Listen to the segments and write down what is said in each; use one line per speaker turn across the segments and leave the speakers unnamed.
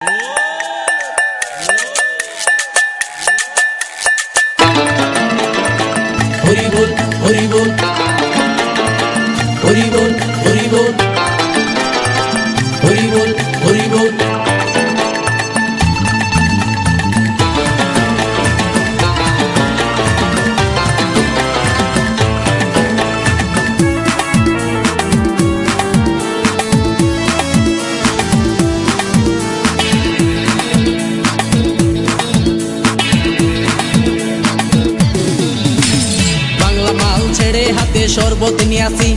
হরি বল হরি বল হরি বল হরি বল হরি বল হরি বল। ছেড়ে হাতে শরবত নিয়ে আসি,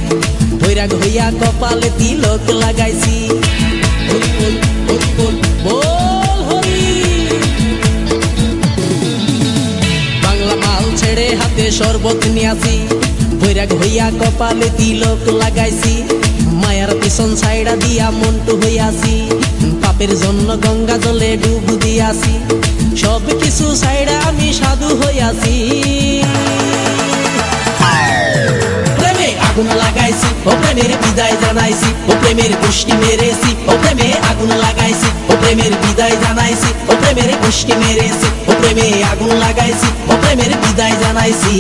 বৈরাগ হইয়া কপালে তিলক লাগাইছি। হরি বল হরি বল বল হরি। বাংলা মাল ছেড়ে হাতে শরবত নিয়ে আসি, বৈরাগ হইয়া কপালে তিলক লাগাইছি। মায়ার পিছন ছাইড়া দিয়া মন্টু হইয়াছি, পাপের জন্য গঙ্গা জলে ডুব দিয়াছি। সব কিছু ছাইড়া আমি সাধু হইয়াছি। আগুন লাগাইছি ও প্রেমের বিদায় জানাইছি, ও প্রেমের গোষ্ঠী মেরেছি, ও প্রেমে আগুন লাগাইছি, ও প্রেমের বিদায় জানাইছি, ও প্রেমের গোষ্ঠী মেরেছি, ও প্রেমে আগুন লাগাইছি, ও প্রেমের বিদায় জানাইছি।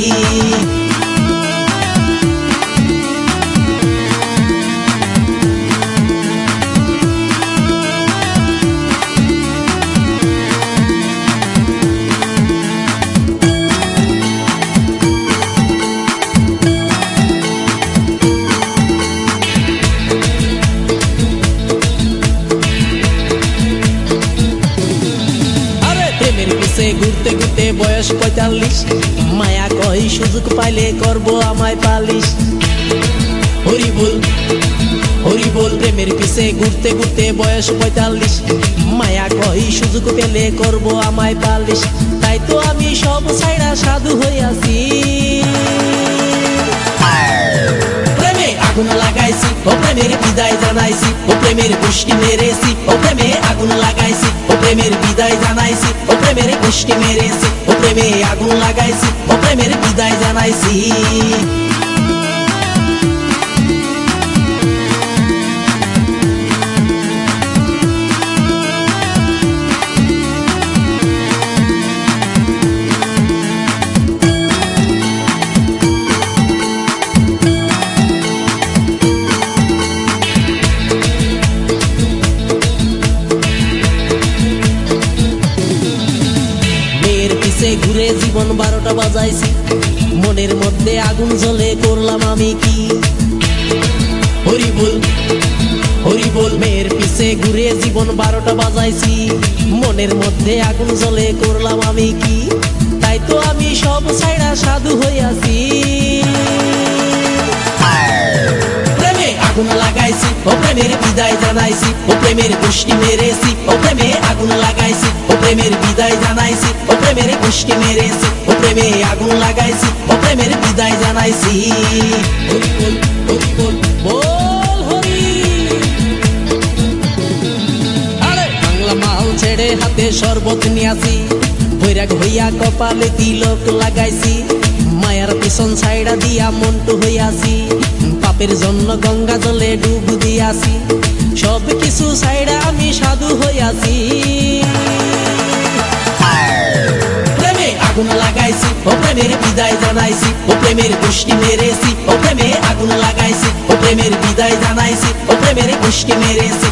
ঘুরতে ঘুরতে বয়স ৪৫, মায়া কই সুযোগ পাইলে করব আমায় পালিশ। হরি বল হরি বল। প্রেমের পিছে ঘুরতে ঘুরতে বয়স ৪৫, মায়া কই সুযোগ পেলে করব আমায় পালিশ। তাই তো আমি সব ছাইড়া সাধু হইয়াছি। প্রেমে আগুন লাগাইছি ও প্রেমের বিদায় জানাইছি, ও প্রেমের গোষ্ঠী মেরেছি, ও প্রেমে আগুন লাগাইছি, ও প্রেমের বিদায় জানাইছি, ও প্রেমের গোষ্ঠী মেরেছি, ও প্রেমে আগুন লাগাইছি, ও প্রেমের বিদায় জানাইছি। ঘুরে জীবন ১২টা বাজাইছি, মনের মধ্যে আগুন জ্বলে করলাম আমি কি। হরি বল হরি বল। মেয়ের পিছে ঘুরে জীবন ১২টা বাজাইছি, মনের মধ্যে আগুন জ্বলে করলাম আমি কি। তাই তো আমি সব ছাইড়া সাধু হইয়াছি। প্রেমে আগুন লাগাইছি ও প্রেমের বিদায় জানাইছি, ও প্রেমের গোষ্ঠী মেরেছি, ও প্রেমে আগুন লাগাইছি, ও প্রেমের বিদায় জানাইছি, ও প্রেমের গোষ্ঠী মেরেছি, ও প্রেমে আগুন লাগাইছি, ও প্রেমের বিদায় জানাইছি। হরি বল হরি বল বল হরি। আরে বাংলা মাল ছেড়ে হাতে শরবত নিয়াছি, বৈরাগ হইয়া কপালে তিলক লাগাইছি। মায়ার পিছন ছাইড়া দিয়া মন্টু হইয়াছি, পাপের জন্য গঙ্গা জলে ডুব দিয়াছি। সব কিছু ছাইড়া আমি সাধু হইয়াছি। প্রেমে আগুন লাগাইছি ও প্রেমের বিদায় জানাইছি, ও প্রেমের গোষ্ঠী মেরেছি, ও প্রেমে আগুন লাগাইছি, ও প্রেমের বিদায় জানাইছি, ও প্রেমের গোষ্ঠী মেরেছি,